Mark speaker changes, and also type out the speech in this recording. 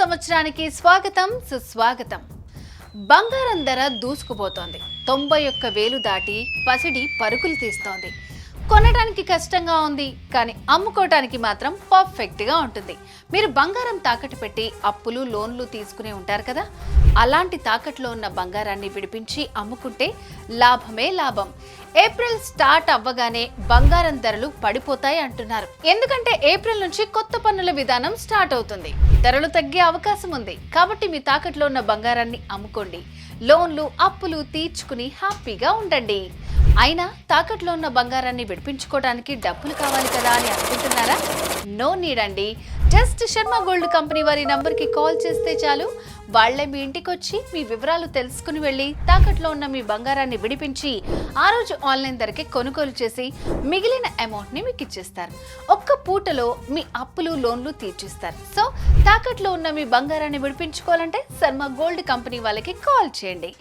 Speaker 1: సంవత్సరానికి స్వాగతం సుస్వాగతం. బంగారం ధర దూసుకుపోతోంది. 91,000 దాటి పసిడి పరుగులు తీస్తోంది. కొనడానికి కష్టంగా ఉంది, కానీ అమ్ముకోవడానికి మాత్రం పర్ఫెక్ట్గా ఉంటుంది. మీరు బంగారం తాకట్టు పెట్టి అప్పులు లోన్లు తీసుకునే ఉంటారు కదా, అలాంటి తాకట్లో ఉన్న బంగారాన్ని విడిపించి అమ్ముకుంటే లాభమే లాభం. ఏప్రిల్ స్టార్ట్ అవ్వగానే బంగారం ధరలు పడిపోతాయి అంటున్నారు. ఎందుకంటే ఏప్రిల్ నుంచి కొత్త పన్నుల విధానం స్టార్ట్ అవుతుంది. ధరలు తగ్గే అవకాశం ఉంది. కాబట్టి మీ తాకట్లో ఉన్న బంగారాన్ని అమ్ముకోండి. లోన్లు అప్పులు తీర్చుకుని హ్యాపీగా ఉండండి. అయినా తాకట్లో ఉన్న బంగారాన్ని విడిపించుకోవడానికి డబ్బులు కావాలి కదా అని అనుకుంటున్నారా? నో నీడ్ అండి. జస్ట్ శర్మ గోల్డ్ కంపెనీ వారి నంబర్కి కాల్ చేస్తే చాలు. వాళ్లే మీ ఇంటికి వచ్చి మీ వివరాలు తెలుసుకుని వెళ్ళి తాకట్లో ఉన్న మీ బంగారాన్ని విడిపించి ఆ రోజు ఆన్లైన్ ధరకే కొనుగోలు చేసి మిగిలిన అమౌంట్ని మీకు ఇచ్చేస్తారు. ఒక్క పూటలో మీ అప్పులు లోన్లు తీర్చిస్తారు. సో తాకట్లో ఉన్న మీ బంగారాన్ని విడిపించుకోవాలంటే శర్మ గోల్డ్ కంపెనీ వాళ్ళకి కాల్ చేయండి.